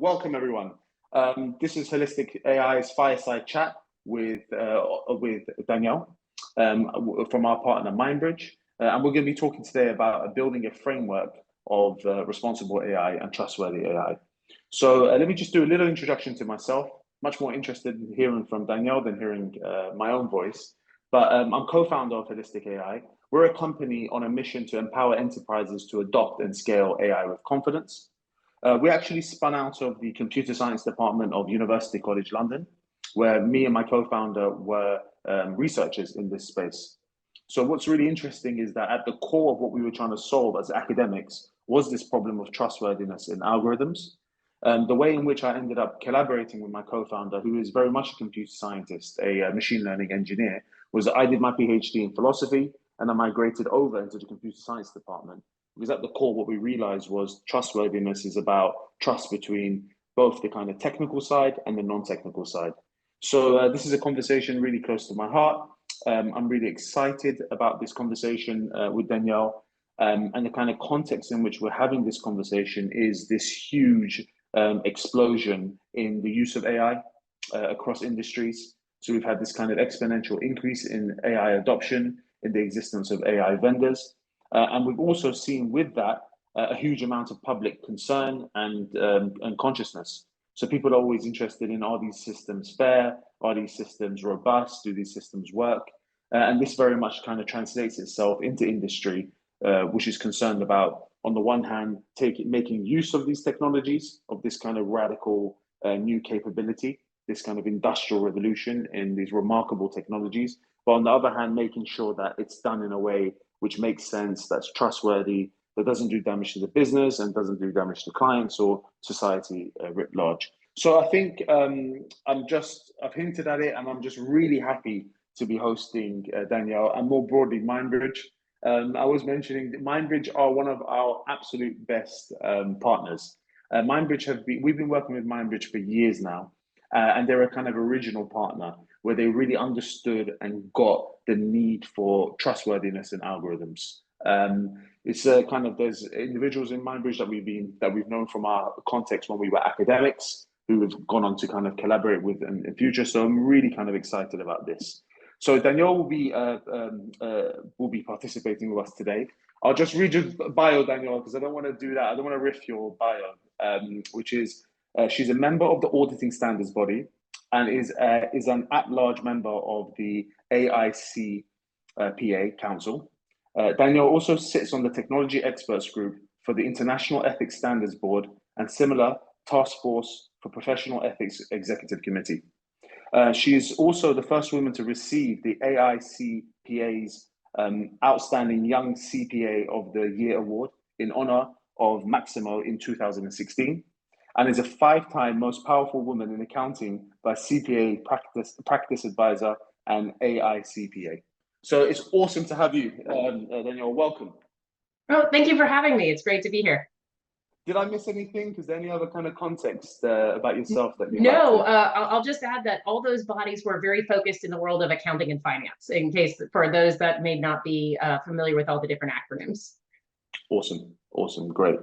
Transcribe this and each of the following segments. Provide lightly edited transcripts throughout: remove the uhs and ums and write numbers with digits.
Welcome everyone. This is Holistic AI's fireside chat with Danielle from our partner MindBridge, and we're going to be talking today about building a framework of responsible AI and trustworthy AI. So let me just do a little introduction to myself. Much more interested in hearing from Danielle than hearing my own voice. But I'm co-founder of Holistic AI. We're a company on a mission to empower enterprises to adopt and scale AI with confidence. We actually spun out of the computer science department of University College London, where me and my co-founder were researchers in this space. So what's really interesting is that at the core of what we were trying to solve as academics was this problem of trustworthiness in algorithms. The way in which I ended up collaborating with my co-founder, who is very much a computer scientist, a machine learning engineer, was I did my PhD in philosophy and I migrated over into the computer science department. Because at the core, what we realized was trustworthiness is about trust between both the kind of technical side and the non-technical side. So this is a conversation really close to my heart. I'm really excited about this conversation with Danielle. And the kind of context in which we're having this conversation is this huge explosion in the use of AI across industries. So we've had this kind of exponential increase in AI adoption, in the existence of AI vendors. And we've also seen with that a huge amount of public concern and consciousness. So people are always interested in, are these systems fair? Are these systems robust? Do these systems work? And this very much kind of translates itself into industry, which is concerned about, on the one hand, making use of these technologies, of this kind of radical new capability, this kind of industrial revolution in these remarkable technologies. But on the other hand, making sure that it's done in a way which makes sense, that's trustworthy, that doesn't do damage to the business and doesn't do damage to clients or society writ large. So I think I've hinted at it, and I'm just really happy to be hosting Danielle and more broadly MindBridge. I was mentioning that MindBridge are one of our absolute best partners. We've been working with MindBridge for years now, and they're a kind of original partner where they really understood and got the need for trustworthiness in algorithms. It's there's individuals in MindBridge that we've known from our context when we were academics who have gone on to kind of collaborate with in the future. So I'm really kind of excited about this. So Danielle will be participating with us today. I'll just read your bio, Danielle, because I don't want to do that. I don't want to riff your bio, which is she's a member of the auditing standards body and is an at-large member of the AICPA Council. Danielle also sits on the Technology Experts Group for the International Ethics Standards Board and similar Task Force for Professional Ethics Executive Committee. She is also the first woman to receive the AICPA's Outstanding Young CPA of the Year Award in honor of Maximo in 2016. And is a 5-time most powerful woman in accounting by CPA Practice Advisor and AICPA. So it's awesome to have you, Danielle. Welcome. Oh, thank you for having me. It's great to be here. Did I miss anything? Is there any other kind of context about yourself that you No, I'll just add that all those bodies were very focused in the world of accounting and finance, in case for those that may not be familiar with all the different acronyms. Awesome, great.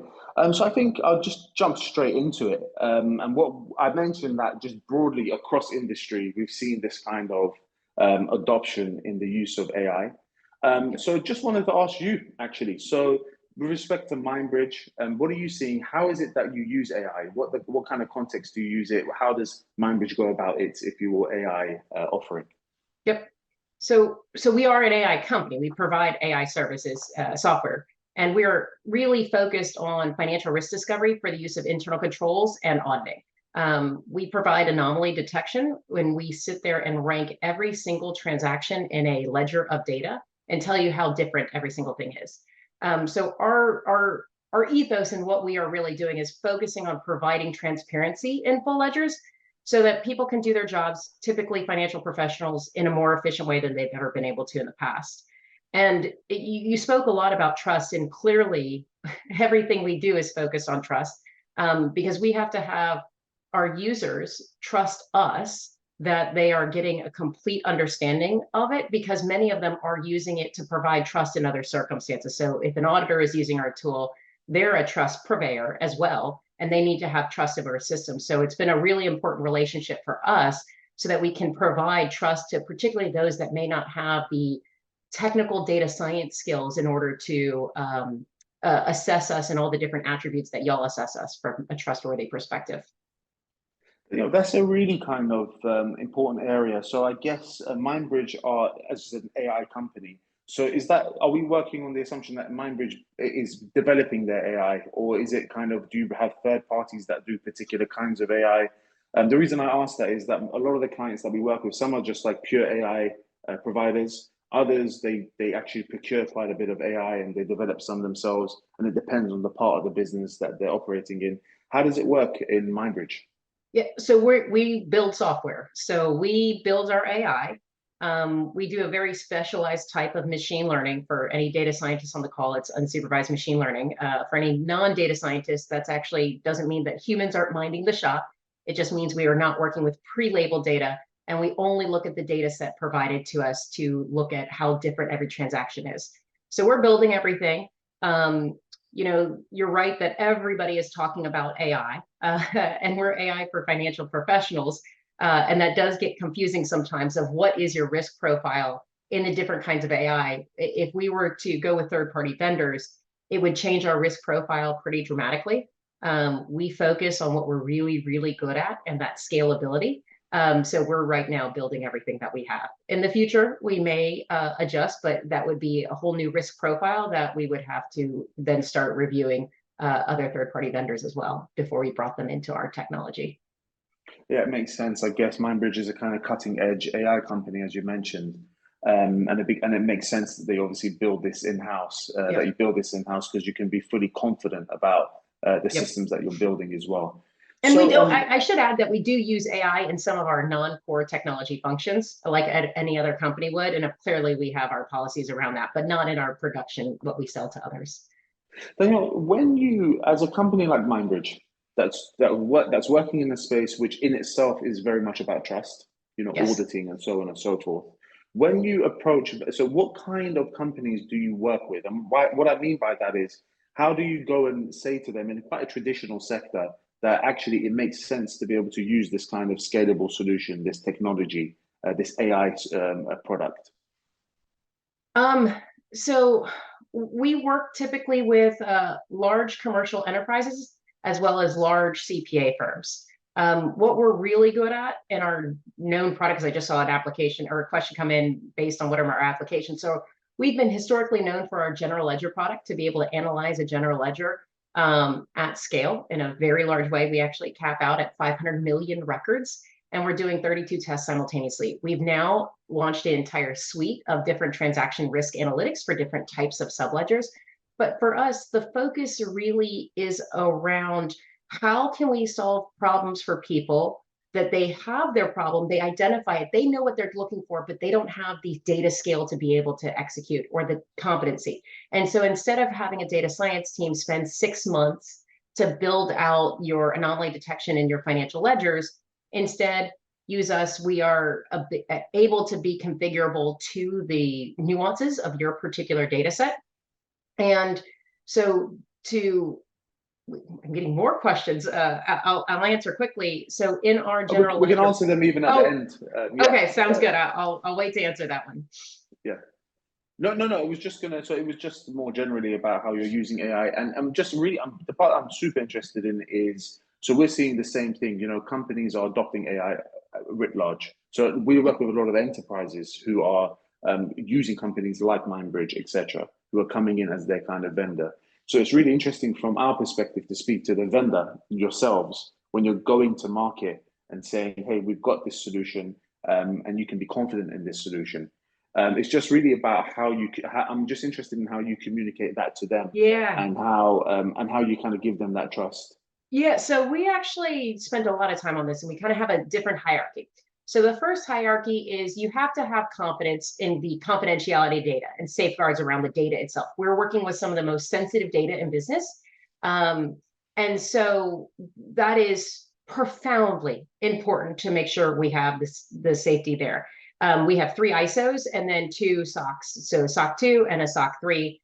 So I think I'll just jump straight into it. And what I mentioned that just broadly across industry, we've seen this kind of adoption in the use of AI. So just wanted to ask you actually, so with respect to MindBridge, what are you seeing? How is it that you use AI? What kind of context do you use it? How does MindBridge go about its, if you will, AI offering? Yep. So we are an AI company. We provide AI services, software. And we're really focused on financial risk discovery for the use of internal controls and auditing. We provide anomaly detection when we sit there and rank every single transaction in a ledger of data and tell you how different every single thing is. So our ethos and what we are really doing is focusing on providing transparency in full ledgers so that people can do their jobs, typically financial professionals, in a more efficient way than they've ever been able to in the past. And you spoke a lot about trust, and clearly everything we do is focused on trust, because we have to have our users trust us that they are getting a complete understanding of it, because many of them are using it to provide trust in other circumstances. So if an auditor is using our tool, they're a trust purveyor as well, and they need to have trust of our system. So it's been a really important relationship for us so that we can provide trust to particularly those that may not have the technical data science skills in order to assess us and all the different attributes that y'all assess us from a trustworthy perspective. That's a really kind of important area. So I guess MindBridge are as an AI company. So are we working on the assumption that MindBridge is developing their AI, or is it kind of, do you have third parties that do particular kinds of AI? The reason I ask that is that a lot of the clients that we work with, some are just like pure AI providers. Others, they actually procure quite a bit of AI and they develop some themselves, and it depends on the part of the business that they're operating in. How does it work in MindBridge? Yeah, so we build software. So we build our AI. We do a very specialized type of machine learning. For any data scientists on the call, it's unsupervised machine learning. For any non-data scientists, that's actually doesn't mean that humans aren't minding the shop. It just means we are not working with pre-labeled data, and we only look at the data set provided to us to look at how different every transaction is. So we're building everything. You're right that everybody is talking about AI, and we're AI for financial professionals. And that does get confusing sometimes of what is your risk profile in the different kinds of AI. If we were to go with third-party vendors, it would change our risk profile pretty dramatically. We focus on what we're really, really good at, and that's scalability. So we're right now building everything that we have. In the future, we may adjust, but that would be a whole new risk profile that we would have to then start reviewing other third-party vendors as well before we brought them into our technology. Yeah, it makes sense. I guess MindBridge is a kind of cutting-edge AI company, as you mentioned, and it makes sense that they obviously build this in-house. That you build this in-house because you can be fully confident about the systems that you're building as well. And so, we don't. I should add that we do use AI in some of our non-core technology functions, like any other company would. And clearly, we have our policies around that, but not in our production, what we sell to others. Danielle, when you, as a company like MindBridge, that's working in a space which in itself is very much about trust, auditing and so on and so forth. When you approach, so what kind of companies do you work with? And what I mean by that is, how do you go and say to them in quite a traditional sector that actually it makes sense to be able to use this kind of scalable solution, this technology, this AI product? So we work typically with large commercial enterprises as well as large CPA firms. What we're really good at in our known product, because I just saw an application or a question come in based on what are our applications. So we've been historically known for our general ledger product to be able to analyze a general ledger at scale in a very large way. We actually cap out at 500 million records, and we're doing 32 tests simultaneously. We've now launched an entire suite of different transaction risk analytics for different types of subledgers. But for us, the focus really is around how can we solve problems for people that they have their problem, they identify it, they know what they're looking for, but they don't have the data scale to be able to execute or the competency. And so instead of having a data science team spend 6 months to build out your anomaly detection in your financial ledgers, instead use us. We are able to be configurable to the nuances of your particular data set. And so I'm getting more questions. I'll answer quickly. So in our general, we can answer them even at the end. Okay, sounds good. I'll wait to answer that one. Yeah. No. It was just more generally about how you're using AI, and the part I'm super interested in is, so we're seeing the same thing. Companies are adopting AI writ large. So we work with a lot of enterprises who are using companies like MindBridge, etc., who are coming in as their kind of vendor. So it's really interesting from our perspective to speak to the vendor yourselves when you're going to market and saying, hey, we've got this solution and you can be confident in this solution. It's just really about I'm just interested in how you communicate that to them. Yeah. And how you kind of give them that trust. Yeah, so we actually spent a lot of time on this, and we kind of have a different hierarchy. So the first hierarchy is you have to have confidence in the confidentiality of data and safeguards around the data itself. We're working with some of the most sensitive data in business. And so that is profoundly important to make sure we have the safety there. We have 3 ISOs and then 2 SOCs. So SOC 2 and a SOC 3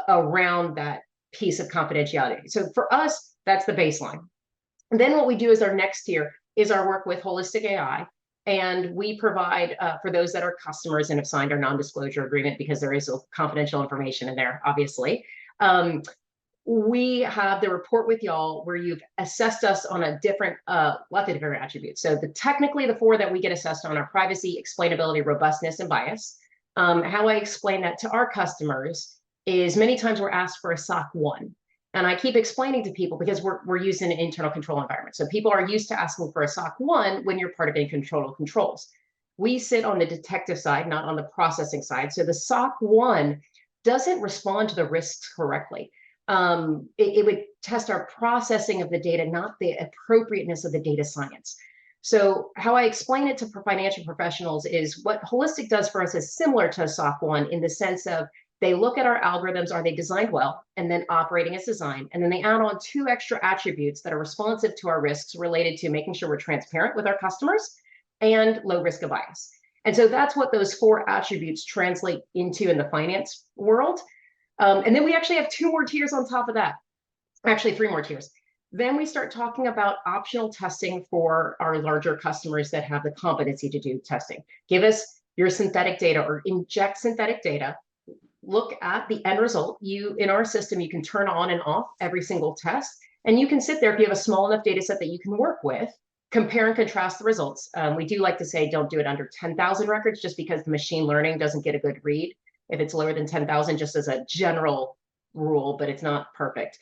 around that piece of confidentiality. So for us, that's the baseline. And then what we do is our next tier is our work with holistic AI. And we provide for those that are customers and have signed our non-disclosure agreement, because there is confidential information in there, obviously. We have the report with y'all where you've assessed us on a different, lots of different attributes. So technically the 4 that we get assessed on are privacy, explainability, robustness, and bias. How I explain that to our customers is many times we're asked for a SOC 1. And I keep explaining to people, because we're using an internal control environment. So people are used to asking for a SOC 1 when you're part of internal controls. We sit on the detective side, not on the processing side. So the SOC 1 doesn't respond to the risks correctly. It would test our processing of the data, not the appropriateness of the data science. So how I explain it to financial professionals is what Holistic does for us is similar to a SOC 1 in the sense of they look at our algorithms, are they designed well, and then operating as designed, and then they add on 2 extra attributes that are responsive to our risks related to making sure we're transparent with our customers and low risk of bias. And so that's what those 4 attributes translate into in the finance world. And then we actually have 2 more tiers on top of that, actually 3 more tiers. Then we start talking about optional testing for our larger customers that have the competency to do testing. Give us your synthetic data or inject synthetic data. Look at the end result. In our system, you can turn on and off every single test. And you can sit there if you have a small enough data set that you can work with, compare and contrast the results. We do like to say don't do it under 10,000 records, just because the machine learning doesn't get a good read if it's lower than 10,000, just as a general rule, but it's not perfect.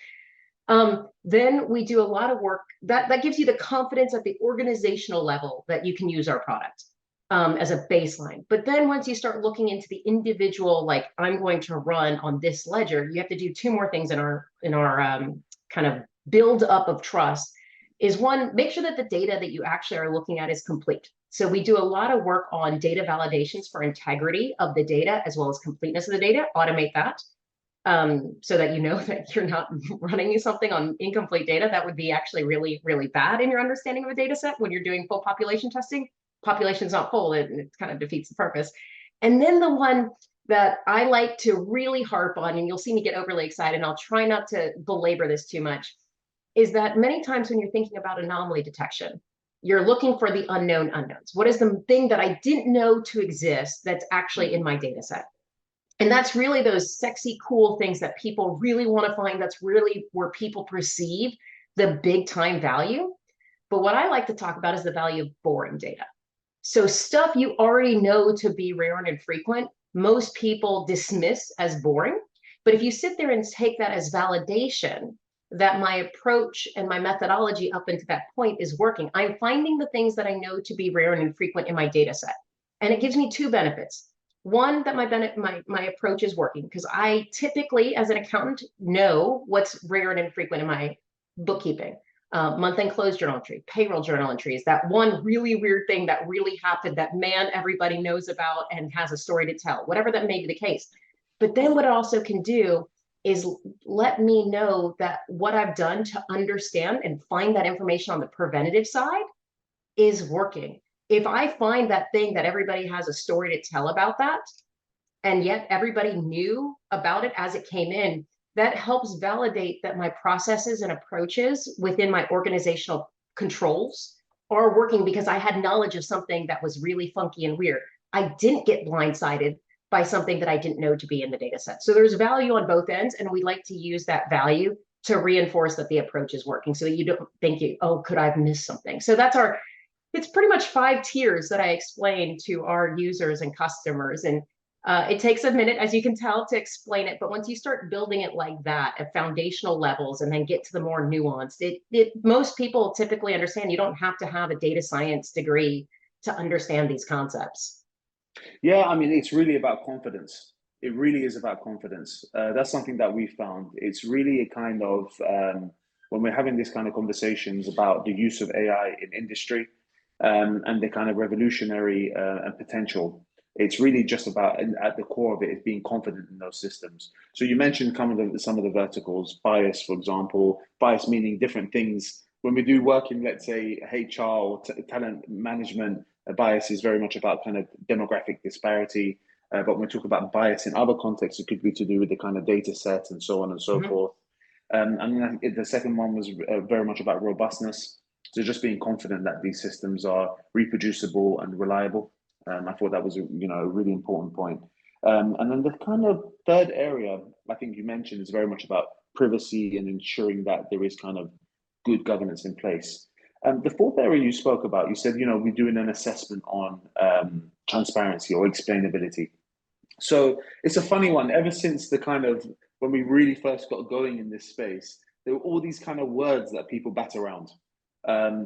Then we do a lot of work that gives you the confidence at the organizational level that you can use our product as a baseline. But then once you start looking into the individual, like I'm going to run on this ledger, you have to do 2 more things in our kind of build up of trust. Is 1, make sure that the data that you actually are looking at is complete. So we do a lot of work on data validations for integrity of the data as well as completeness of the data, automate that. So that you know that you're not running something on incomplete data. That would be actually really, really bad in your understanding of a data set when you're doing full population testing. Population's not full, it kind of defeats the purpose. And then the one that I like to really harp on, and you'll see me get overly excited, and I'll try not to belabor this too much, is that many times when you're thinking about anomaly detection, you're looking for the unknown unknowns. What is the thing that I didn't know to exist that's actually in my data set? And that's really those sexy, cool things that people really want to find. That's really where people perceive the big time value. But what I like to talk about is the value of boring data. So stuff you already know to be rare and infrequent, most people dismiss as boring. But if you sit there and take that as validation, that my approach and my methodology up until that point is working, I'm finding the things that I know to be rare and infrequent in my data set. And it gives me 2 benefits. 1, that my approach is working, because I typically, as an accountant, know what's rare and infrequent in my bookkeeping. Month-end close journal entry, payroll journal entries, that one really weird thing that really happened that, man, everybody knows about and has a story to tell, whatever that may be the case. But then what it also can do is let me know that what I've done to understand and find that information on the preventative side is working. If I find that thing that everybody has a story to tell about that, and yet everybody knew about it as it came in, that helps validate that my processes and approaches within my organizational controls are working, because I had knowledge of something that was really funky and weird. I didn't get blindsided by something that I didn't know to be in the data set. So there's value on both ends, and we like to use that value to reinforce that the approach is working, so that you don't think could I have missed something? So it's pretty much 5 tiers that I explain to our users and customers. And it takes a minute, as you can tell, to explain it. But once you start building it like that at foundational levels and then get to the more nuanced, most people typically understand you don't have to have a data science degree to understand these concepts. Yeah, I mean, it's really about confidence. It really is about confidence. That's something that we found. It's really a kind of, when we're having this kind of conversations about the use of AI in industry, and the kind of revolutionary and potential, it's really just about, at the core of it, is being confident in those systems. So you mentioned some of the verticals, bias, for example, bias meaning different things. When we do work in, let's say, HR or talent management, bias is very much about kind of demographic disparity. But when we talk about bias in other contexts, it could be to do with the kind of data set and so on and so forth. And then I think the second one was very much about robustness. So just being confident that these systems are reproducible and reliable. I thought that was a really important point. And then the kind of third area I think you mentioned is very much about privacy and ensuring that there is kind of good governance in place. The fourth area you spoke about, you said, we're doing an assessment on transparency or explainability. So it's a funny one. Ever since the kind of when we really first got going in this space, there were all these kind of words that people bat around.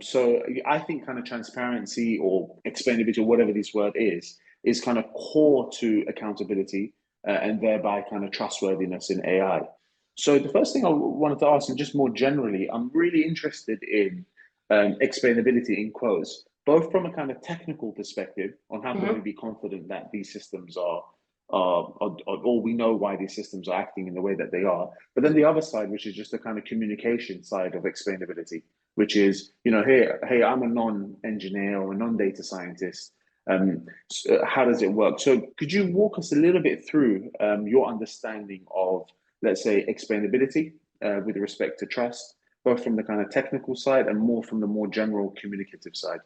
So I think kind of transparency or explainability or whatever this word is kind of core to accountability and thereby kind of trustworthiness in AI. So the first thing I wanted to ask, and just more generally, I'm really interested in explainability in quotes, both from a kind of technical perspective on how can we be confident that these systems or we know why these systems are acting in the way that they are. But then the other side, which is just the kind of communication side of explainability, which is, hey, I'm a non-engineer or a non-data scientist. So how does it work? So could you walk us a little bit through your understanding of, let's say, explainability with respect to trust, both from the kind of technical side and more from the more general communicative side?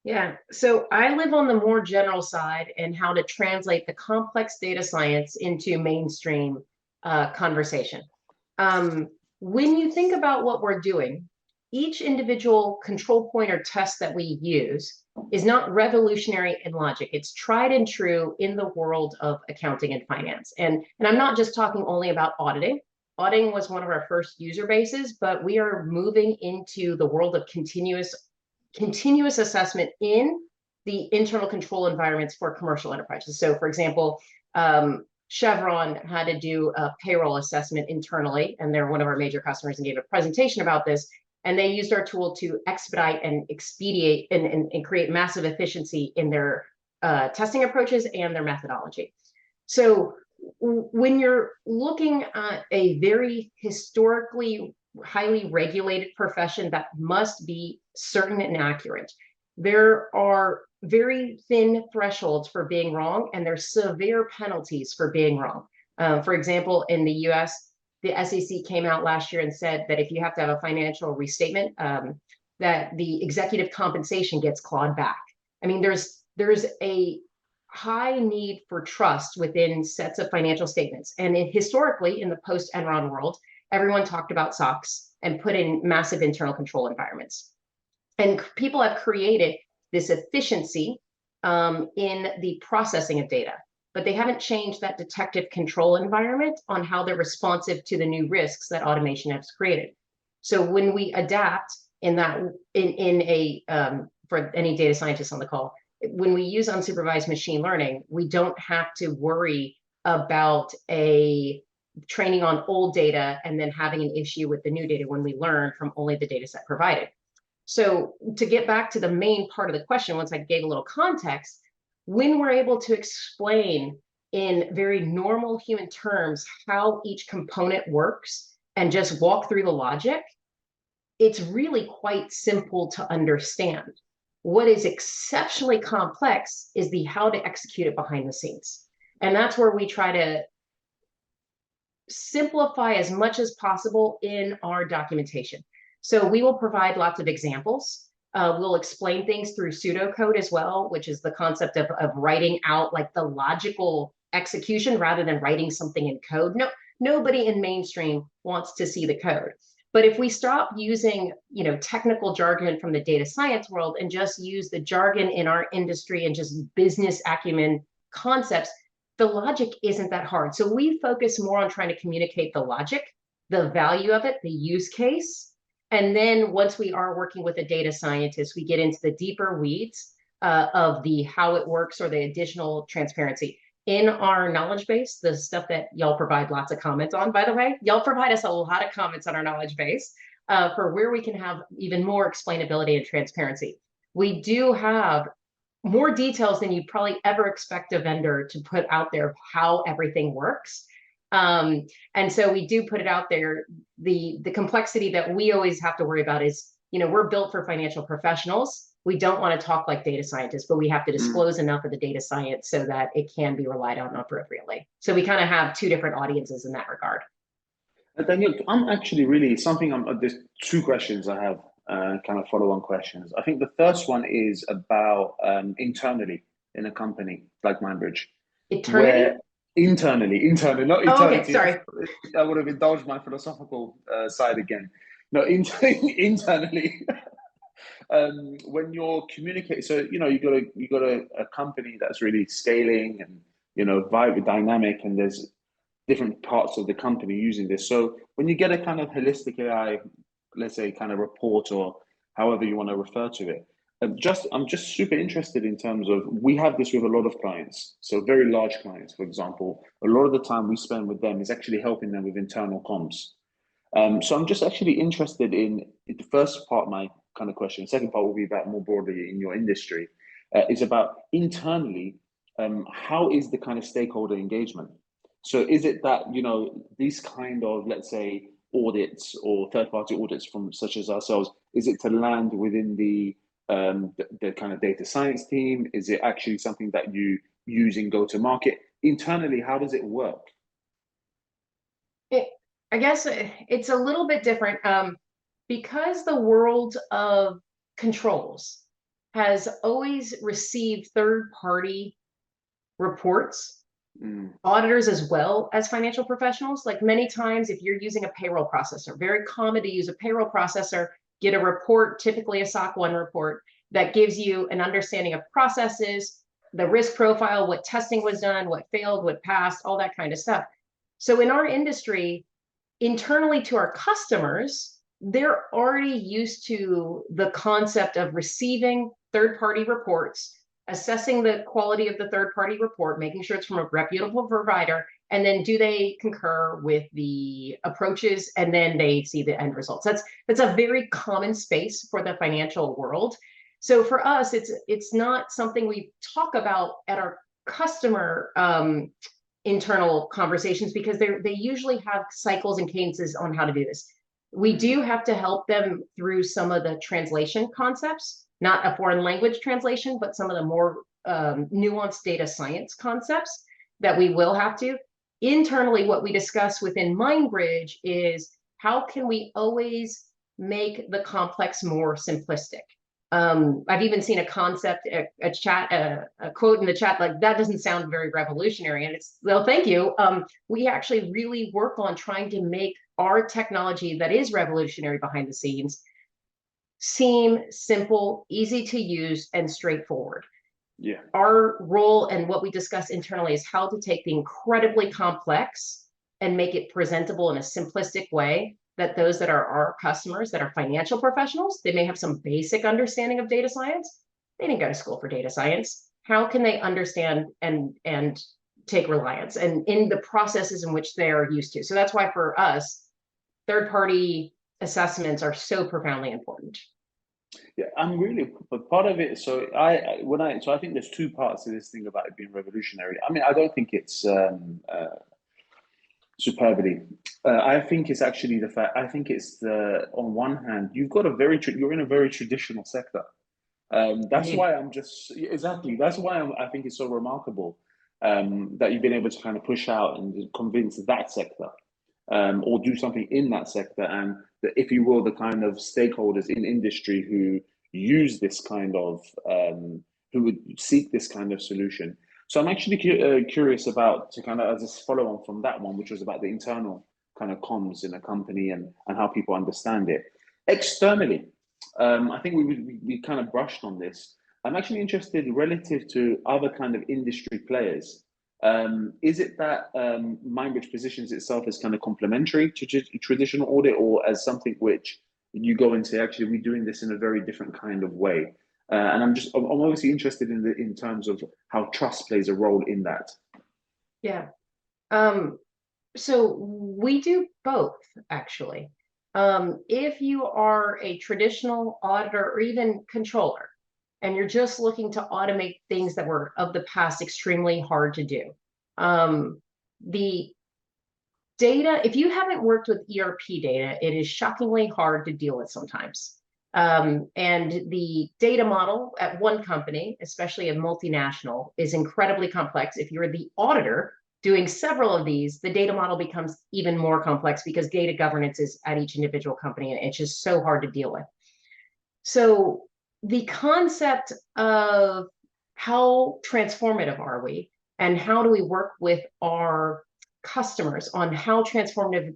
Yeah, so I live on the more general side and how to translate the complex data science into mainstream conversation. When you think about what we're doing, each individual control point or test that we use is not revolutionary in logic. It's tried and true in the world of accounting and finance. And I'm not just talking only about auditing. Auditing was one of our first user bases, but we are moving into the world of continuous assessment in the internal control environments for commercial enterprises. So for example, Chevron had to do a payroll assessment internally, and they're one of our major customers and gave a presentation about this. And they used our tool to expedite and expedite and create massive efficiency in their testing approaches and their methodology. So when you're looking at a very historically highly regulated profession that must be certain and accurate, there are very thin thresholds for being wrong, and there's severe penalties for being wrong. For example, in the US, the SEC came out last year and said that if you have to have a financial restatement, that the executive compensation gets clawed back. I mean, there's a high need for trust within sets of financial statements. And historically, in the post-Enron world, everyone talked about SOX and put in massive internal control environments. And people have created this efficiency in the processing of data, but they haven't changed that detective control environment on how they're responsive to the new risks that automation has created. So when we adapt for any data scientists on the call, when we use unsupervised machine learning, we don't have to worry about a training on old data and then having an issue with the new data when we learn from only the data set provided. So to get back to the main part of the question, once I gave a little context, when we're able to explain in very normal human terms how each component works and just walk through the logic, it's really quite simple to understand. What is exceptionally complex is the how to execute it behind the scenes. And that's where we try to simplify as much as possible in our documentation. So we will provide lots of examples. We'll explain things through pseudocode as well, which is the concept of writing out like the logical execution rather than writing something in code. Nobody in mainstream wants to see the code. But if we stop using, technical jargon from the data science world and just use the jargon in our industry and just business acumen concepts, the logic isn't that hard. So we focus more on trying to communicate the logic, the value of it, the use case. And then once we are working with a data scientist, we get into the deeper weeds of the how it works or the additional transparency. In our knowledge base, the stuff that y'all provide lots of comments on, by the way, y'all provide us a lot of comments on our knowledge base for where we can have even more explainability and transparency. We do have more details than you'd probably ever expect a vendor to put out there of how everything works. And so we do put it out there. The complexity that we always have to worry about is, we're built for financial professionals. We don't want to talk like data scientists, but we have to disclose enough of the data science so that it can be relied on appropriately. So we kind of have two different audiences in that regard. Daniel, I'm actually really something. There's two questions I have, kind of follow-on questions. I think the first one is about internally in a company like MindBridge, Eternity? where internally, not Oh, okay, eternity. sorry. I would have indulged my philosophical side again. No, internally. When you're communicating, so you got a company that's really scaling and vibe dynamic, and there's different parts of the company using this. So when you get a kind of holistic AI, let's say kind of report or however you want to refer to it, I'm just super interested in terms of we have this with a lot of clients. So very large clients, for example, a lot of the time we spend with them is actually helping them with internal comms. So I'm just actually interested in the first part of my kind of question. The second part will be about more broadly in your industry, is about internally, how is the kind of stakeholder engagement? So is it that, these kind of, let's say, audits or third-party audits from such as ourselves, is it to land within the kind of data science team? Is it actually something that you use in go-to-market? Internally, how does it work? It, I guess it's a little bit different because the world of controls has always received third-party reports, auditors as well as financial professionals. Like many times, if you're using a payroll processor, very common to use a payroll processor, get a report, typically a SOC 1 report, that gives you an understanding of processes, the risk profile, what testing was done, what failed, what passed, all that kind of stuff. So in our industry, internally to our customers, they're already used to the concept of receiving third-party reports, assessing the quality of the third-party report, making sure it's from a reputable provider, and then do they concur with the approaches, and then they see the end results. That's a very common space for the financial world. So for us, it's not something we talk about at our customer internal conversations because they usually have cycles and cadences on how to do this. We do have to help them through some of the translation concepts, not a foreign language translation, but some of the more nuanced data science concepts that we will have to. Internally, what we discuss within MindBridge is how can we always make the complex more simplistic? I've even seen a concept, a quote in the chat, like that doesn't sound very revolutionary. And it's, well, thank you. We actually really work on trying to make our technology that is revolutionary behind the scenes seem simple, easy to use, and straightforward. Yeah. Our role and what we discuss internally is how to take the incredibly complex and make it presentable in a simplistic way that those that are our customers, that are financial professionals, they may have some basic understanding of data science. They didn't go to school for data science. How can they understand and take reliance and in the processes in which they are used to? So that's why for us, third-party assessments are so profoundly important. Yeah, I'm really, but part of it. So I think there's two parts to this thing about it being revolutionary. I mean, I don't think it's superbly. I think it's actually the fact. I think it's the on one hand, you're in a very traditional sector. That's Indeed. why I'm just exactly. That's why I think it's so remarkable that you've been able to kind of push out and convince that sector, or do something in that sector, and if you will, the kind of stakeholders in industry who use this kind of, who would seek this kind of solution. So I'm actually curious about to kind of as a follow on from that one, which was about the internal kind of comms in a company and how people understand it externally. I think we kind of brushed on this. I'm actually interested relative to other kind of industry players. Is it that MindBridge positions itself as kind of complementary to traditional audit, or as something which you go and say, actually, we're doing this in a very different kind of way? And I'm obviously interested in terms of how trust plays a role in that. Yeah. So we do both, actually. If you are a traditional auditor or even controller, and you're just looking to automate things that were of the past extremely hard to do, the data, if you haven't worked with ERP data, it is shockingly hard to deal with sometimes. And the data model at one company, especially a multinational, is incredibly complex. If you're the auditor, doing several of these, the data model becomes even more complex because data governance is at each individual company, and it's just so hard to deal with. So the concept of how transformative are we, and how do we work with our customers on how transformative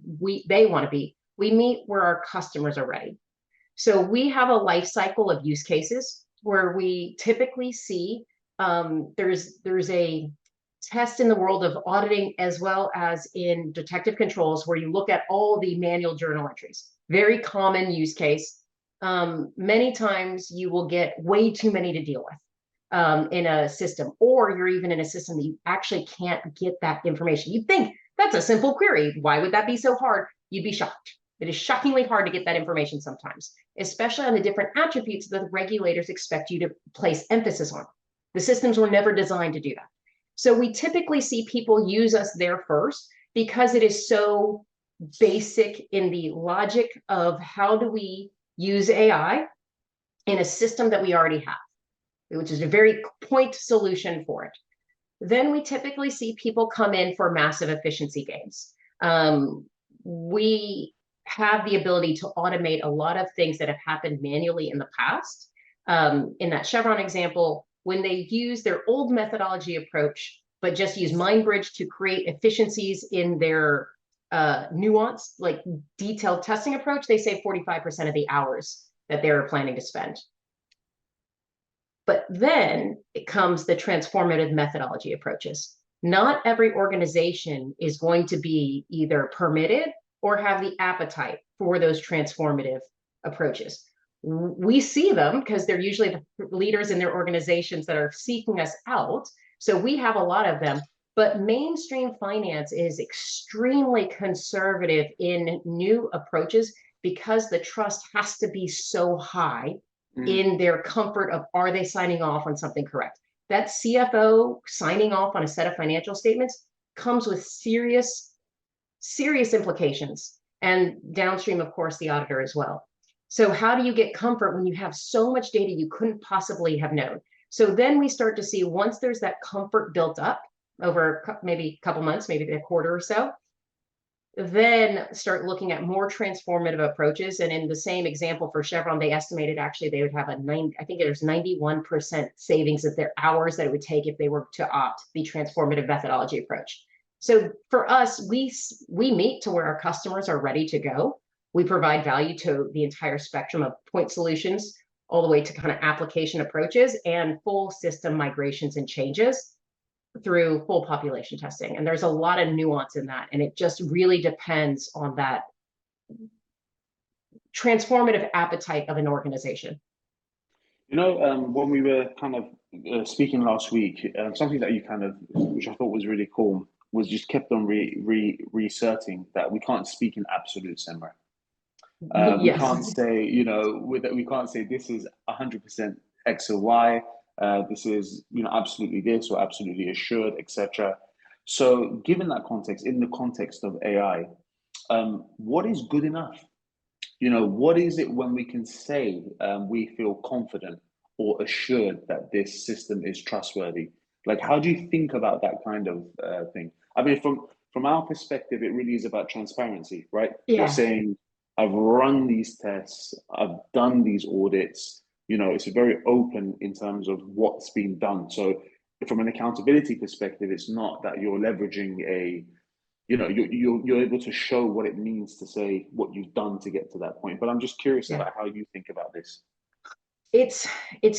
they want to be, we meet where our customers are ready. So we have a life cycle of use cases where we typically see there's a test in the world of auditing as well as in detective controls where you look at all the manual journal entries. Very common use case. Many times you will get way too many to deal with in a system, or you're even in a system that you actually can't get that information. You'd think that's a simple query. Why would that be so hard? You'd be shocked. It is shockingly hard to get that information sometimes, especially on the different attributes that the regulators expect you to place emphasis on. The systems were never designed to do that. So we typically see people use us there first because it is so basic in the logic of how do we use AI in a system that we already have, which is a very point solution for it. Then we typically see people come in for massive efficiency gains. We have the ability to automate a lot of things that have happened manually in the past. In that Chevron example, when they use their old methodology approach, but just use MindBridge to create efficiencies in their nuanced, like detailed testing approach, they save 45% of the hours that they were planning to spend. But then it comes the transformative methodology approaches. Not every organization is going to be either permitted or have the appetite for those transformative approaches. We see them because they're usually the leaders in their organizations that are seeking us out. So we have a lot of them, but mainstream finance is extremely conservative in new approaches because the trust has to be so high in their comfort of, are they signing off on something correct? That CFO signing off on a set of financial statements comes with serious implications, and downstream, of course, the auditor as well. So how do you get comfort when you have so much data you couldn't possibly have known? So then we start to see, once there's that comfort built up over maybe a couple months, maybe a quarter or so, then start looking at more transformative approaches. And in the same example for Chevron, they estimated actually they would have I think there's 91% savings of their hours that it would take if they were to opt the transformative methodology approach. So for us, we meet to where our customers are ready to go. We provide value to the entire spectrum of point solutions, all the way to kind of application approaches and full system migrations and changes through full population testing. And there's a lot of nuance in that. And it just really depends on that transformative appetite of an organization. You know, when we were kind of speaking last week, something that you kind of, which I thought was really cool, was just kept on reasserting that we can't speak in absolutes, Emma. Yes. We can't say, you know, we can't say this is 100% X or Y. This is, you know, absolutely this or absolutely assured, etc. So, given that context, in the context of AI, what is good enough? You know, what is it when we can say we feel confident or assured that this system is trustworthy? Like, how do you think about that kind of thing? I mean, from our perspective, it really is about transparency, right? Yeah. You're saying, I've run these tests, I've done these audits. You know, it's very open in terms of what's been done. So from an accountability perspective, it's not that you're leveraging a, you know, you're able to show what it means to say what you've done to get to that point. But I'm just curious about how you think about this. It's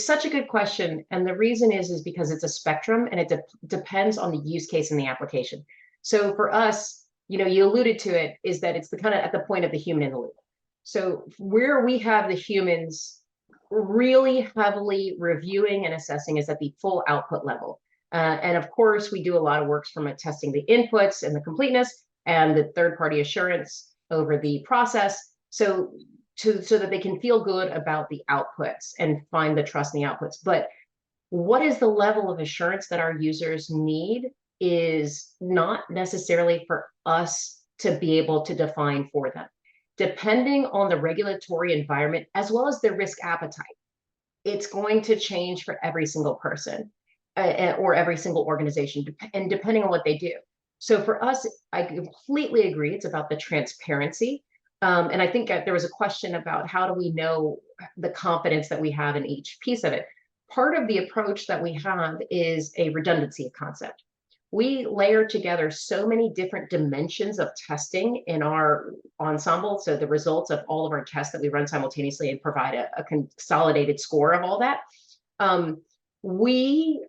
such a good question. And the reason is because it's a spectrum, and it depends on the use case and the application. So for us, you know, you alluded to it, is that it's the kind of at the point of the human in the loop. So where we have the humans really heavily reviewing and assessing is at the full output level. And of course, we do a lot of work from testing the inputs and the completeness and the third-party assurance over the process. So that they can feel good about the outputs and find the trust in the outputs. But what is the level of assurance that our users need is not necessarily for us to be able to define for them. Depending on the regulatory environment, as well as their risk appetite, it's going to change for every single person or every single organization, and depending on what they do. So for us, I completely agree. It's about the transparency. And I think there was a question about how do we know the confidence that we have in each piece of it. Part of the approach that we have is a redundancy concept. We layer together so many different dimensions of testing in our ensemble. So the results of all of our tests that we run simultaneously and provide a consolidated score of all that. We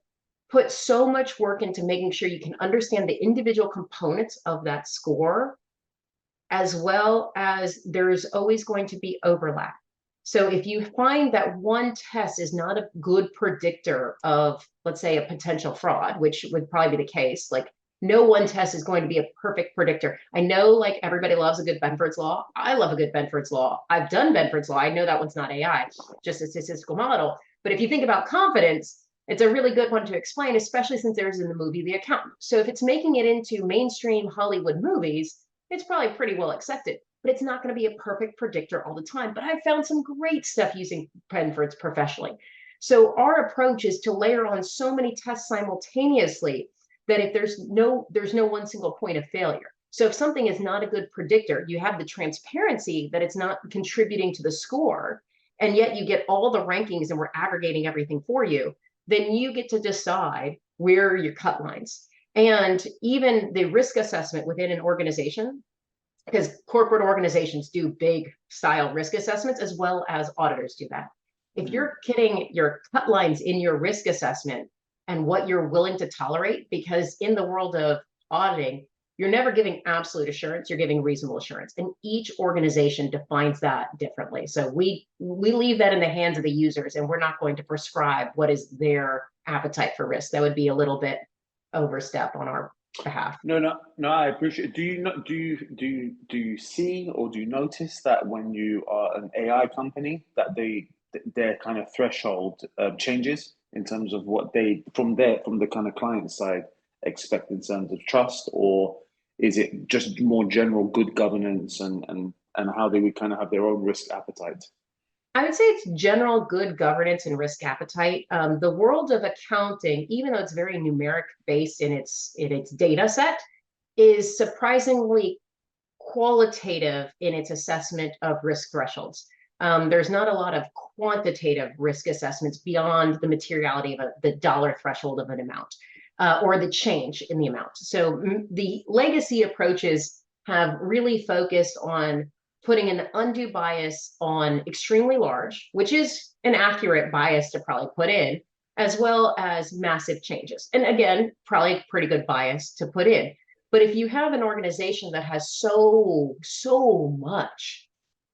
put so much work into making sure you can understand the individual components of that score, as well as there's always going to be overlap. So if you find that one test is not a good predictor of, let's say, a potential fraud, which would probably be the case, like no one test is going to be a perfect predictor. I know like everybody loves a good Benford's law. I love a good Benford's law. I've done Benford's law. I know that one's not AI, just a statistical model. But if you think about confidence, it's a really good one to explain, especially since there's in the movie The Accountant. So if it's making it into mainstream Hollywood movies, it's probably pretty well accepted, but it's not going to be a perfect predictor all the time. But I found some great stuff using Benford's professionally. So our approach is to layer on so many tests simultaneously that if there's no one single point of failure. So if something is not a good predictor, you have the transparency that it's not contributing to the score, and yet you get all the rankings and we're aggregating everything for you, then you get to decide where are your cut lines. And even the risk assessment within an organization, because corporate organizations do big style risk assessments as well as auditors do that. If you're getting your cut lines in your risk assessment and what you're willing to tolerate, because in the world of auditing, you're never giving absolute assurance, you're giving reasonable assurance. And each organization defines that differently. So we leave that in the hands of the users, and we're not going to prescribe what is their appetite for risk. That would be a little bit overstep on our behalf. No. I appreciate it. Do you see or do you notice that when you are an AI company that their kind of threshold changes in terms of what they from the kind of client side expect in terms of trust, or is it just more general good governance and how they would kind of have their own risk appetite? I would say it's general good governance and risk appetite. The world of accounting, even though it's very numeric based in its data set, is surprisingly qualitative in its assessment of risk thresholds. There's not a lot of quantitative risk assessments beyond the materiality of the dollar threshold of an amount or the change in the amount. So the legacy approaches have really focused on putting an undue bias on extremely large, which is an accurate bias to probably put in, as well as massive changes. And again, probably a pretty good bias to put in. But if you have an organization that has so much,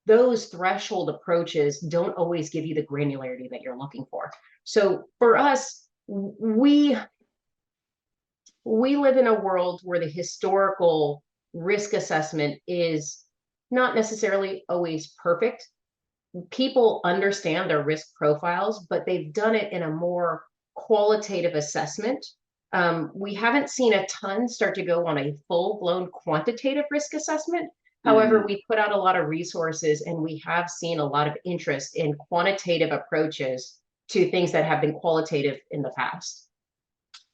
those threshold approaches don't always give you the granularity that you're looking for. So for us, we live in a world where the historical risk assessment is not necessarily always perfect. People understand their risk profiles, but they've done it in a more qualitative assessment. We haven't seen a ton start to go on a full-blown quantitative risk assessment. However, we put out a lot of resources and we have seen a lot of interest in quantitative approaches to things that have been qualitative in the past.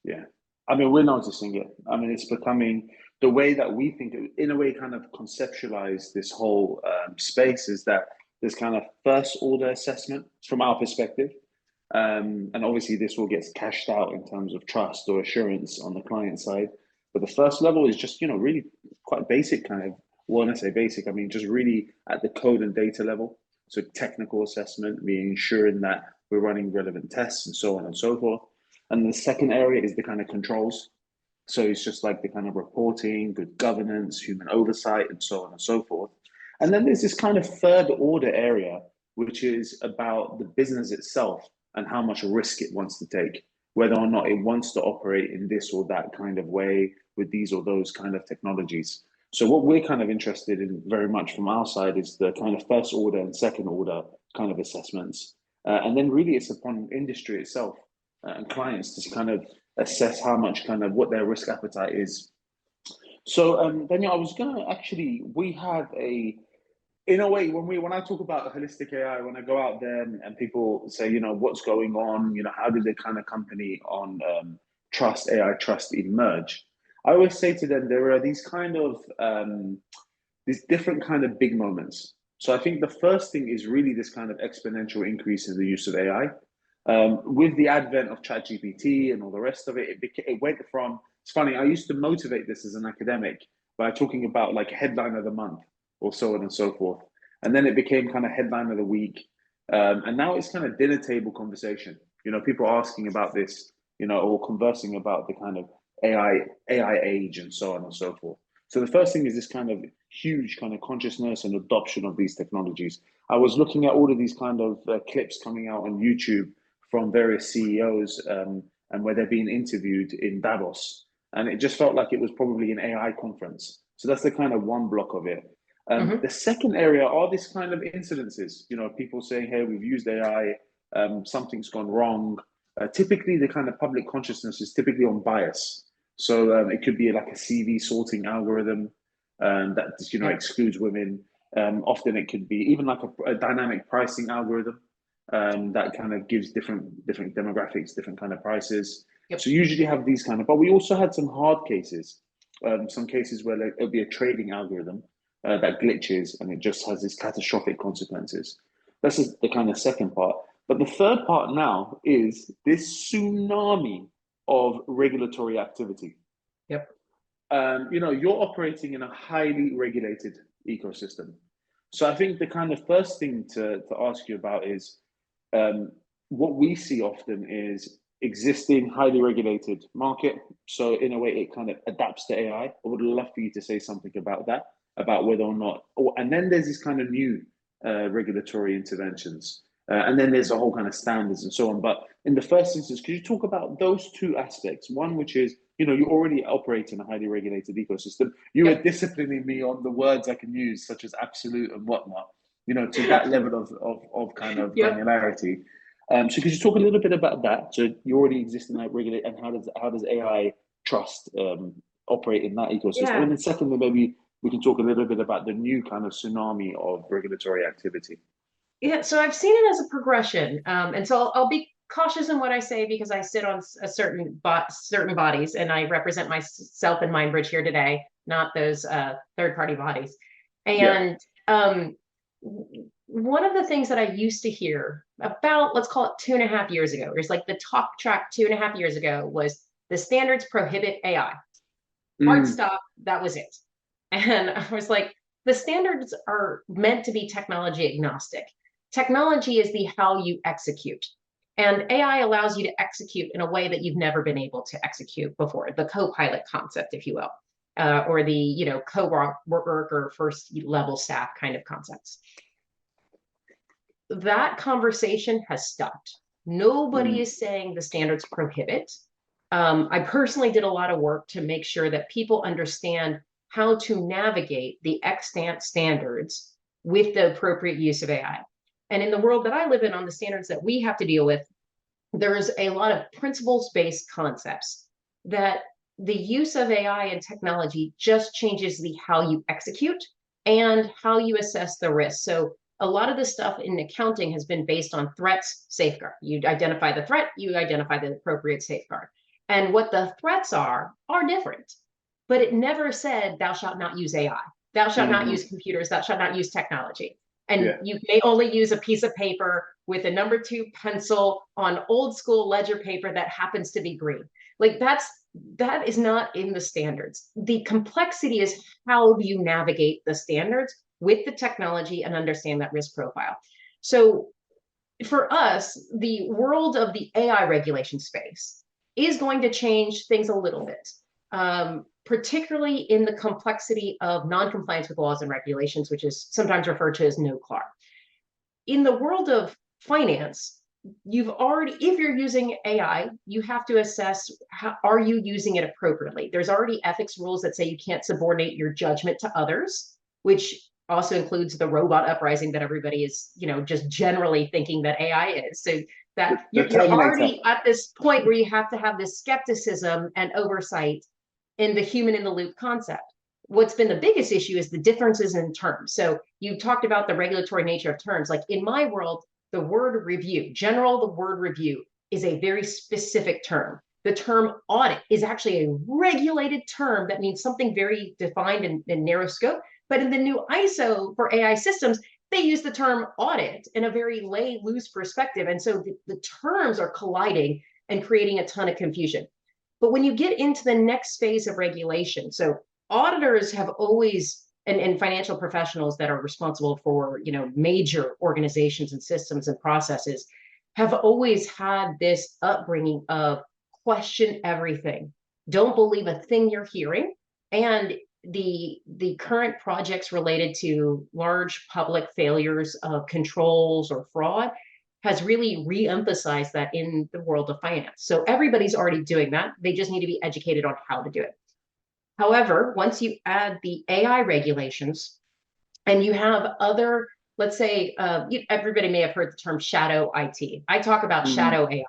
Yeah, I mean, we're noticing it. I mean, it's becoming the way that we think, in a way, kind of conceptualize this whole space is that there's kind of first order assessment from our perspective. And obviously this will get cashed out in terms of trust or assurance on the client side. But the first level is just, really quite basic kind of, well, when I say basic, I mean, just really at the code and data level. So technical assessment, meaning ensuring that we're running relevant tests and so on and so forth. And the second area is the kind of controls. So it's just like the kind of reporting, good governance, human oversight, and so on and so forth. And then there's this kind of third order area, which is about the business itself and how much risk it wants to take, whether or not it wants to operate in this or that kind of way with these or those kind of technologies. So what we're kind of interested in very much from our side is the kind of first order and second order kind of assessments. And then really it's upon industry itself and clients to kind of assess how much kind of what their risk appetite is. So Danielle, I was gonna actually, we have in a way, when I talk about holistic AI, when I go out there and people say, what's going on, how did the kind of company on trust, AI trust emerge? I always say to them, there are these kind of these different kind of big moments. So I think the first thing is really this kind of exponential increase in the use of AI. With the advent of ChatGPT and all the rest of it, it went from, it's funny, I used to motivate this as an academic by talking about like headline of the month or so on and so forth. And then it became kind of headline of the week. And now it's kind of dinner table conversation. You know, people asking about this, you know, or conversing about the kind of AI age and so on and so forth. So the first thing is this kind of huge kind of consciousness and adoption of these technologies. I was looking at all of these kind of clips coming out on YouTube from various CEOs and where they're being interviewed in Davos. And it just felt like it was probably an AI conference. So that's the kind of one block of it. The second area are these kind of incidences, you know, people saying, hey, we've used AI, something's gone wrong. Typically, the kind of public consciousness is typically on bias. So it could be like a CV sorting algorithm that, you know, excludes women. Often it could be even like a dynamic pricing algorithm that kind of gives different demographics, different kind of prices. Yep. So usually have these kind of, but we also had some hard cases, some cases where like, it'll be a trading algorithm that glitches and it just has these catastrophic consequences. That's the kind of second part. But the third part now is this tsunami of regulatory activity. Yep. You know, you're operating in a highly regulated ecosystem. So I think the kind of first thing to ask you about is what we see often is existing highly regulated market. So in a way, it kind of adapts to AI. I would love for you to say something about that, about whether or not, and then there's these kind of new regulatory interventions. And then there's a whole kind of standards and so on. But in the first instance, could you talk about those two aspects? One, which is, you know, you already operate in a highly regulated ecosystem. You were disciplining me on the words I can use, such as absolute and whatnot, you know, to that level of kind of granularity. So could you talk a little bit about that? So you already exist in that regulate, and how does AI trust operate in that ecosystem? And then secondly, maybe we can talk a little bit about the new kind of tsunami of regulatory activity. Yeah, so I've seen it as a progression, and so I'll be cautious in what I say because I sit on a certain bodies, and I represent myself and MindBridge here today, not those third-party bodies. And one of the things that I used to hear about, let's call it 2.5 years ago, it was like the talk track 2.5 years ago was the standards prohibit AI. Hard stop, that was it. And I was like, the standards are meant to be technology agnostic. Technology is the how you execute. And AI allows you to execute in a way that you've never been able to execute before, the co-pilot concept, if you will, or the, you know, co-worker first level staff kind of concepts. That conversation has stopped. Nobody is saying the standards prohibit. I personally did a lot of work to make sure that people understand how to navigate the extant standards with the appropriate use of AI. And in the world that I live in, on the standards that we have to deal with, there's a lot of principles-based concepts that the use of AI and technology just changes the how you execute and how you assess the risk. So a lot of the stuff in accounting has been based on threats, safeguard. You identify the threat, you identify the appropriate safeguard. And what the threats are different. But it never said, thou shalt not use AI. Thou shalt not use computers. Thou shalt not use technology. And you may only use a piece of paper with a number 2 pencil on old school ledger paper that happens to be green. Like that is not in the standards. The complexity is how do you navigate the standards with the technology and understand that risk profile. So for us, the world of the AI regulation space is going to change things a little bit. Particularly in the complexity of non-compliance with laws and regulations, which is sometimes referred to as no-CLAR. In the world of finance, if you're using AI, you have to assess, are you using it appropriately? There's already ethics rules that say you can't subordinate your judgment to others, which also includes the robot uprising that everybody is, you know, just generally thinking that AI is. So that you're already at this point where you have to have this skepticism and oversight in the human in the loop concept. What's been the biggest issue is the differences in terms. So you talked about the regulatory nature of terms. Like in my world, the word review, the word review is a very specific term The term audit is actually a regulated term that means something very defined and narrow scope. But in the new ISO for AI systems, they use the term audit in a very lay, loose perspective. And so the terms are colliding and creating a ton of confusion. But when you get into the next phase of regulation, so auditors have always, and financial professionals that are responsible for, major organizations and systems and processes have always had this upbringing of question everything. Don't believe a thing you're hearing. And the current projects related to large public failures of controls or fraud has really re-emphasized that in the world of finance. So everybody's already doing that. They just need to be educated on how to do it. However, once you add the AI regulations and you have other, let's say, everybody may have heard the term shadow IT. I talk about shadow AI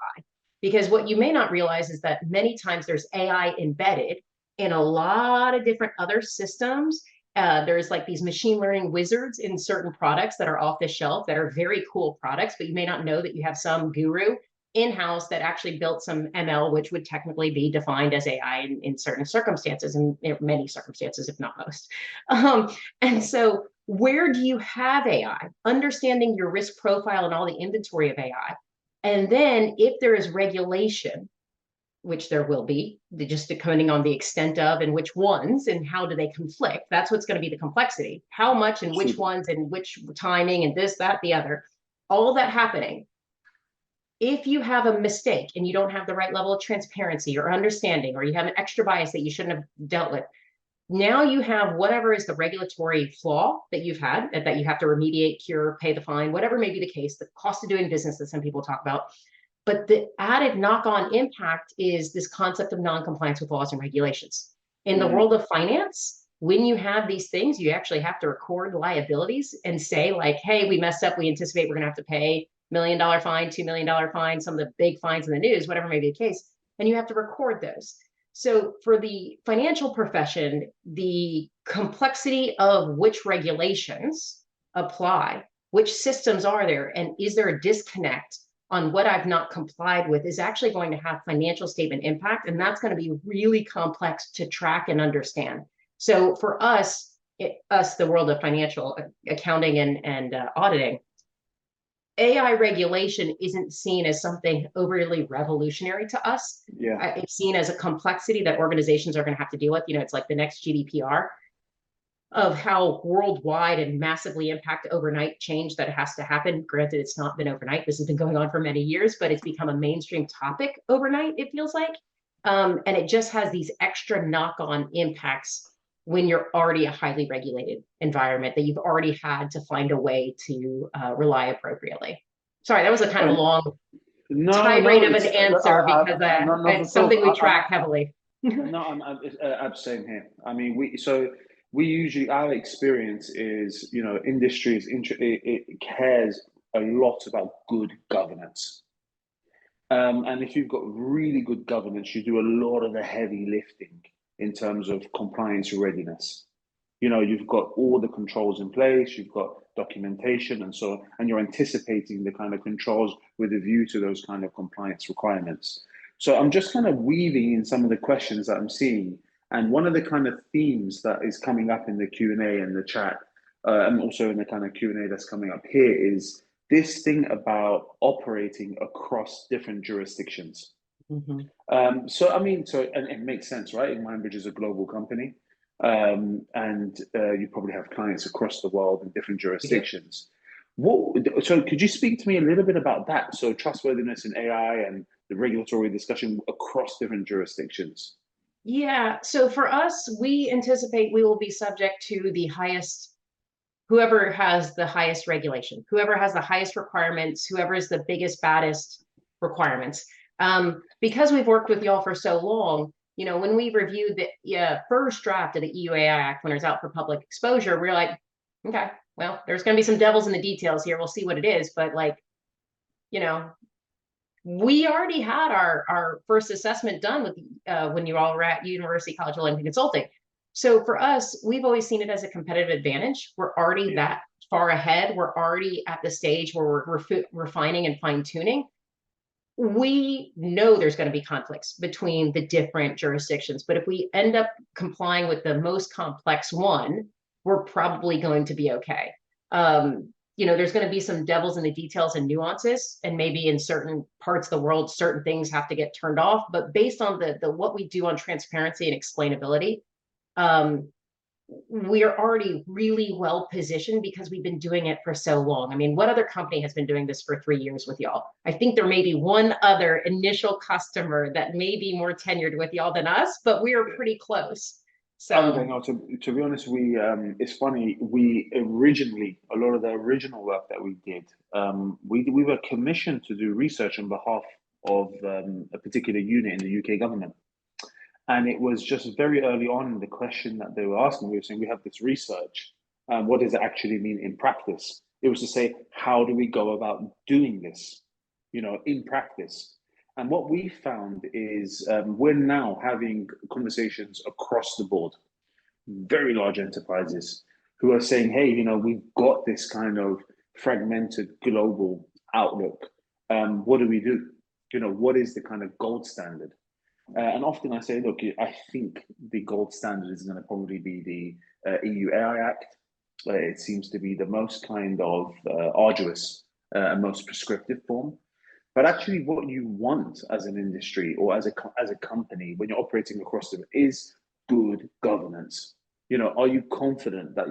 because what you may not realize is that many times there's AI embedded in a lot of different other systems. There's like these machine learning wizards in certain products that are off the shelf that are very cool products, but you may not know that you have some guru in-house that actually built some ML, which would technically be defined as AI in certain circumstances, and many circumstances, if not most. And so where do you have AI? Understanding your risk profile and all the inventory of AI. And then if there is regulation, which there will be, just depending on the extent of and which ones and how do they conflict. That's what's going to be the complexity. How much and which ones and which timing and this, that, the other. All that happening. If you have a mistake and you don't have the right level of transparency or understanding, or you have an extra bias that you shouldn't have dealt with, now you have whatever is the regulatory flaw that you've had, that you have to remediate, cure, pay the fine, whatever may be the case, the cost of doing business that some people talk about. But the added knock-on impact is this concept of non-compliance with laws and regulations. In the world of finance, when you have these things, you actually have to record liabilities and say like, hey, we messed up. We anticipate we're going to have to pay $1 million fine, $2 million fine, some of the big fines in the news, whatever may be the case. And you have to record those. So for the financial profession, the complexity of which regulations apply, which systems are there, and is there a disconnect on what I've not complied with is actually going to have financial statement impact. And that's going to be really complex to track and understand. So for us, the world of financial accounting and auditing, AI regulation isn't seen as something overly revolutionary to us. Yeah. It's seen as a complexity that organizations are going to have to deal with. It's like the next GDPR of how worldwide and massively impact overnight change that has to happen. Granted, it's not been overnight. This has been going on for many years, but it's become a mainstream topic overnight, it feels like. And it just has these extra knock-on impacts when you're already a highly regulated environment that you've already had to find a way to rely appropriately. Sorry, that was a kind of long tirade of an answer because it's something we track heavily. No, I'm same here. I mean, we usually, our experience is, industry it cares a lot about good governance. And if you've got really good governance, you do a lot of the heavy lifting in terms of compliance readiness. You've got all the controls in place, you've got documentation and so on, and you're anticipating the kind of controls with a view to those kind of compliance requirements. So I'm just kind of weaving in some of the questions that I'm seeing. And one of the kind of themes that is coming up in the Q&A and the chat, and also in the kind of Q&A that's coming up here, is this thing about operating across different jurisdictions. And it makes sense, right? MindBridge is a global company. And you probably have clients across the world in different jurisdictions. So could you speak to me a little bit about that? So trustworthiness in AI and the regulatory discussion across different jurisdictions. Yeah, so for us, we anticipate we will be subject to the highest, whoever has the highest regulation, whoever has the highest requirements, whoever is the biggest, baddest requirements. Because we've worked with y'all for so long, when we reviewed the first draft of the EU AI Act when it was out for public exposure, we're like, okay, well, there's going to be some devils in the details here. We'll see what it is. But we already had our first assessment done with when you all were at University College of London Consulting. So for us, we've always seen it as a competitive advantage. We're already that far ahead. We're already at the stage where we're refining and fine tuning. we know there's going to be conflicts between the different jurisdictions, but if we end up complying with the most complex one, we're probably going to be okay. There's going to be some devils in the details and nuances, and maybe in certain parts of the world, certain things have to get turned off. But based on the what we do on transparency and explainability, we are already really well positioned because we've been doing it for so long. I mean, what other company has been doing this for 3 years with y'all? I think there may be one other initial customer that may be more tenured with y'all than us, but we are pretty close. So, Danielle, to be honest, it's funny. We originally, a lot of the original work that we did, we were commissioned to do research on behalf of a particular unit in the UK government. And it was just very early on the question that they were asking. We were saying, we have this research. What does it actually mean in practice? It was to say, how do we go about doing this, in practice? And what we found is we're now having conversations across the board, very large enterprises who are saying, hey, we've got this kind of fragmented global outlook. What do we do? What is the kind of gold standard? And often I say, look, I think the gold standard is going to probably be the EU AI Act. It seems to be the most kind of arduous and most prescriptive form. But actually, what you want as an industry or as a company when you're operating across them is good governance. Are you confident that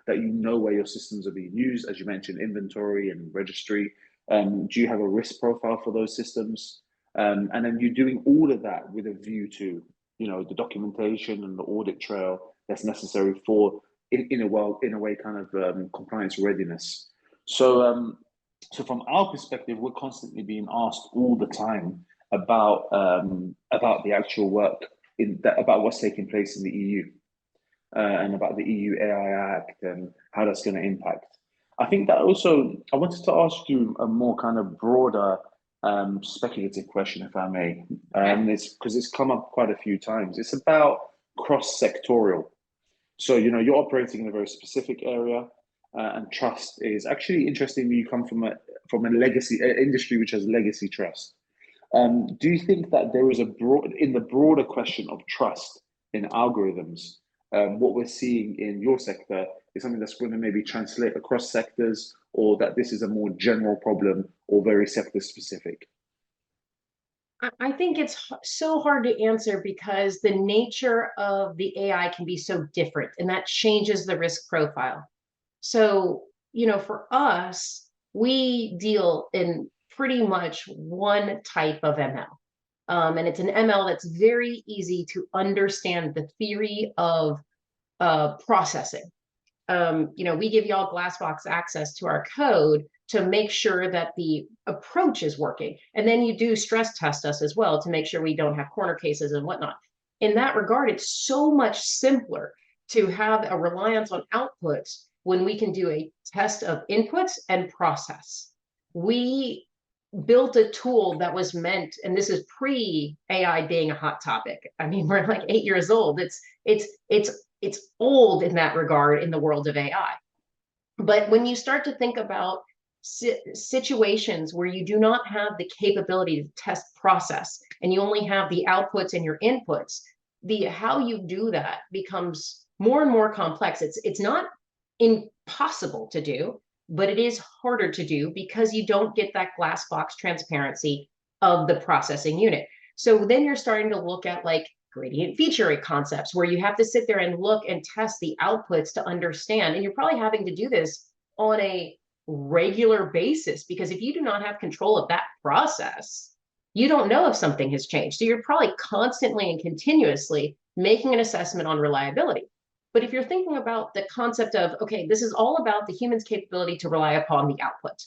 that you know where your systems are being used? As you mentioned, inventory and registry. Do you have a risk profile for those systems? And then you're doing all of that with a view to, the documentation and the audit trail that's necessary for, in a way, kind of compliance readiness. So from our perspective, we're constantly being asked all the time about the actual work about what's taking place in the EU and about the EU AI Act and how that's going to impact. I think that also, I wanted to ask you a more kind of broader speculative question, if I may. It's because it's come up quite a few times. It's about cross-sectorial. So, you're operating in a very specific area, and trust is actually interesting. You come from a legacy industry which has legacy trust. Do you think that there is in the broader question of trust in algorithms, what we're seeing in your sector is something that's going to maybe translate across sectors, or that this is a more general problem or very sector specific? I think it's so hard to answer because the nature of the AI can be so different, and that changes the risk profile. So, for us, we deal in pretty much one type of ML. And it's an ML that's very easy to understand the theory of processing. We give y'all glass box access to our code to make sure that the approach is working. And then you do stress test us as well to make sure we don't have corner cases and whatnot. In that regard, it's so much simpler to have a reliance on outputs when we can do a test of inputs and process. We built a tool that was meant, and this is pre-AI being a hot topic. I mean, we're like 8 years old. It's old in that regard in the world of AI. But when you start to think about situations where you do not have the capability to test process and you only have the outputs and your inputs, how you do that becomes more and more complex. It's not impossible to do, but it is harder to do because you don't get that glass box transparency of the processing unit. So then you're starting to look at like gradient feature concepts where you have to sit there and look and test the outputs to understand. And you're probably having to do this on a regular basis, because if you do not have control of that process, you don't know if something has changed. So you're probably constantly and continuously making an assessment on reliability. But if you're thinking about the concept of, okay, this is all about the human's capability to rely upon the output,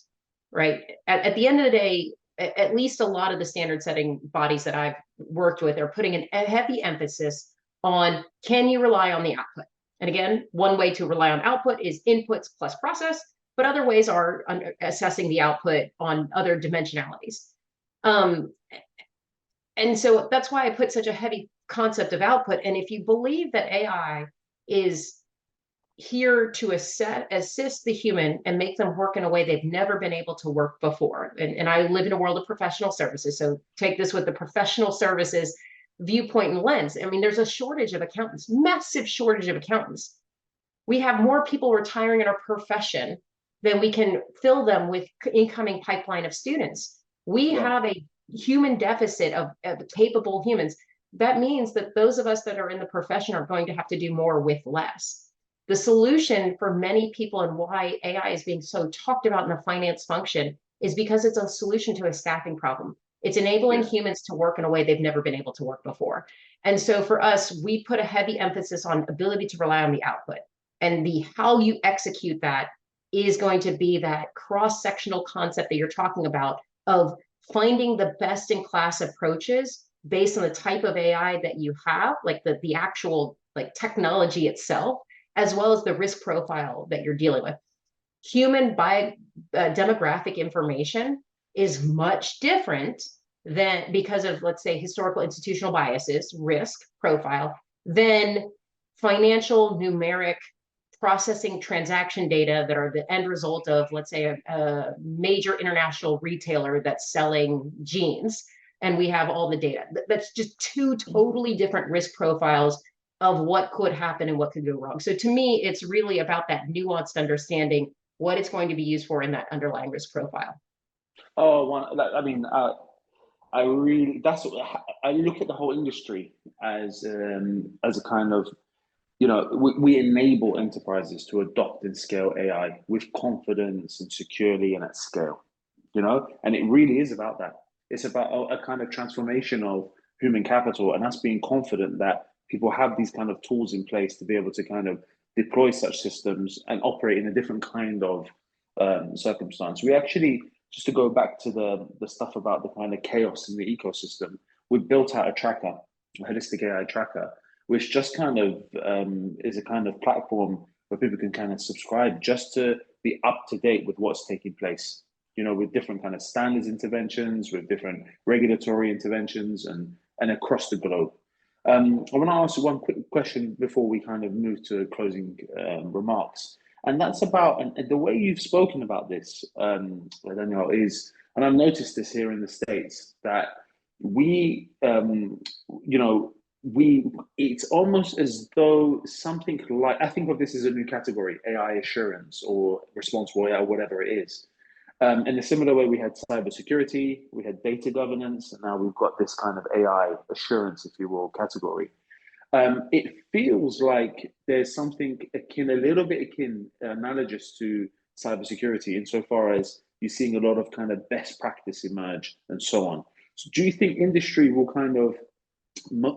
right? At the end of the day, at least a lot of the standard setting bodies that I've worked with are putting a heavy emphasis on, can you rely on the output? And again, one way to rely on output is inputs plus process, but other ways are assessing the output on other dimensionalities. And so that's why I put such a heavy concept of output. And if you believe that AI is here to assist the human and make them work in a way they've never been able to work before. And I live in a world of professional services. So take this with the professional services viewpoint and lens. I mean, there's a shortage of accountants, massive shortage of accountants. We have more people retiring in our profession than we can fill them with incoming pipeline of students. We have a human deficit of capable humans. That means that those of us that are in the profession are going to have to do more with less. The solution for many people and why AI is being so talked about in the finance function is because it's a solution to a staffing problem. It's enabling humans to work in a way they've never been able to work before. And so for us, we put a heavy emphasis on ability to rely on the output. And the how you execute that is going to be that cross-sectional concept that you're talking about of finding the best in class approaches based on the type of AI that you have, like the actual like technology itself, as well as the risk profile that you're dealing with. Human demographic information is much different than, because of, let's say, historical institutional biases, risk profile, than financial numeric processing transaction data that are the end result of, let's say, a major international retailer that's selling jeans. And we have all the data. That's just two totally different risk profiles of what could happen and what could go wrong. So to me, it's really about that nuanced understanding what it's going to be used for in that underlying risk profile. I mean, I really, I look at the whole industry as a kind of, we enable enterprises to adopt and scale AI with confidence and securely and at scale, and it really is about that. It's about a kind of transformation of human capital, and us being confident that people have these kind of tools in place to be able to kind of deploy such systems and operate in a different kind of circumstance. We actually, just to go back to the stuff about the kind of chaos in the ecosystem, we built out a tracker, a holistic AI tracker, which just kind of is a kind of platform where people can kind of subscribe just to be up to date with what's taking place, with different kind of standards interventions, with different regulatory interventions and across the globe. I want to ask you one quick question before we kind of move to closing remarks. And that's about, and the way you've spoken about this, Danielle, is, and I've noticed this here in the States, that it's almost as though something like, I think of this as a new category, AI assurance or responsible AI, whatever it is. In a similar way, we had cybersecurity, we had data governance, and now we've got this kind of AI assurance, if you will, category. It feels like there's something akin, a little bit akin, analogous to cybersecurity, insofar as you're seeing a lot of kind of best practice emerge and so on. So do you think industry will kind of,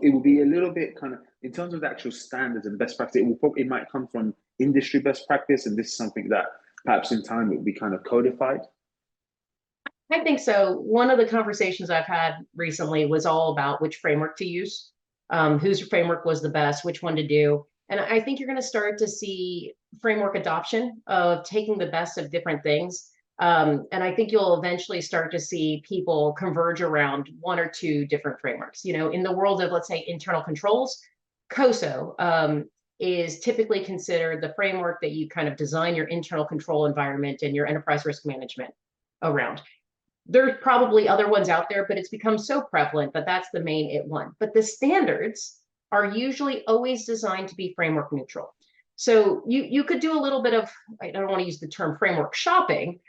it will be a little bit kind of, in terms of the actual standards and best practice, it might come from industry best practice, and this is something that perhaps in time it will be kind of codified? I think so. One of the conversations I've had recently was all about which framework to use, whose framework was the best, which one to do. And I think you're going to start to see framework adoption of taking the best of different things. And I think you'll eventually start to see people converge around one or two different frameworks. In the world of, let's say, internal controls, COSO is typically considered the framework that you kind of design your internal control environment and your enterprise risk management around. There's probably other ones out there, but it's become so prevalent that that's the main one. But the standards are usually always designed to be framework neutral. So you could do a little bit of, I don't want to use the term framework shopping,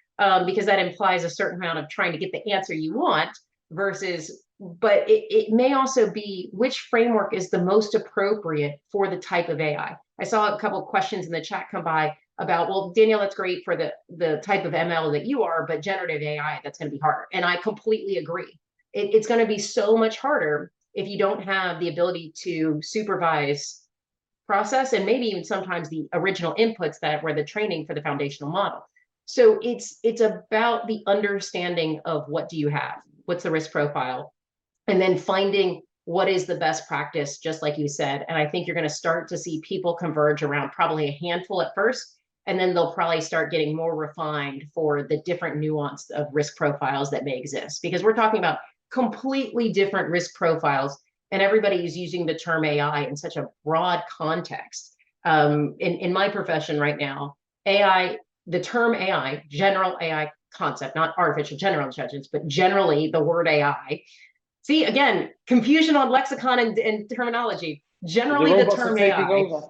because that implies a certain amount of trying to get the answer you want versus, but it may also be which framework is the most appropriate for the type of AI. I saw a couple of questions in the chat come by about, well, Danielle, that's great for the type of ML that you are, but generative AI, that's going to be harder. And I completely agree. It's going to be so much harder if you don't have the ability to supervise process and maybe even sometimes the original inputs that were the training for the foundational model. So it's about the understanding of what do you have, what's the risk profile, and then finding what is the best practice, just like you said. And I think you're going to start to see people converge around probably a handful at first, and then they'll probably start getting more refined for the different nuance of risk profiles that may exist, because we're talking about completely different risk profiles, and everybody is using the term AI in such a broad context In my profession right now, AI, the term AI, general AI concept, not artificial general intelligence, but generally the word AI. See, again, confusion on lexicon and terminology. Generally, the term AI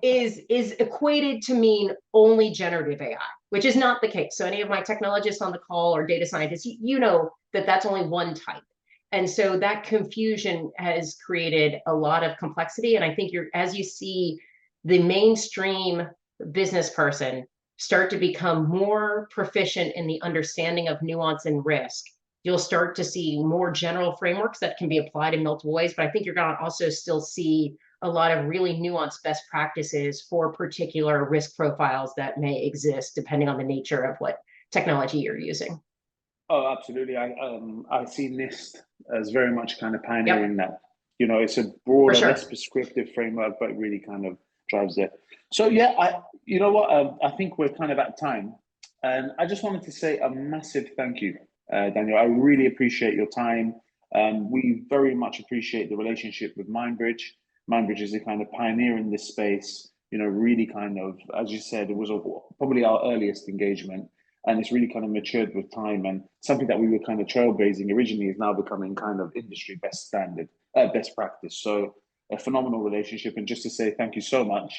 is equated to mean only generative AI, which is not the case. So any of my technologists on the call or data scientists, you know that that's only one type. And so that confusion has created a lot of complexity. And I think as you see the mainstream business person start to become more proficient in the understanding of nuance and risk, you'll start to see more general frameworks that can be applied in multiple ways. But I think you're going to also still see a lot of really nuanced best practices for particular risk profiles that may exist depending on the nature of what technology you're using. Oh, absolutely. I see NIST as very much kind of pioneering that. You know, it's a broader, less prescriptive framework, but really kind of drives it. So yeah, you know what? I think we're kind of at time, and I just wanted to say a massive thank you, Daniel. I really appreciate your time. We very much appreciate the relationship with MindBridge. MindBridge is a kind of pioneer in this space. You know, really kind of, as you said, it was probably our earliest engagement. And it's really kind of matured with time, and something that we were kind of trailblazing originally is now becoming kind of industry best practice. So a phenomenal relationship. And just to say thank you so much.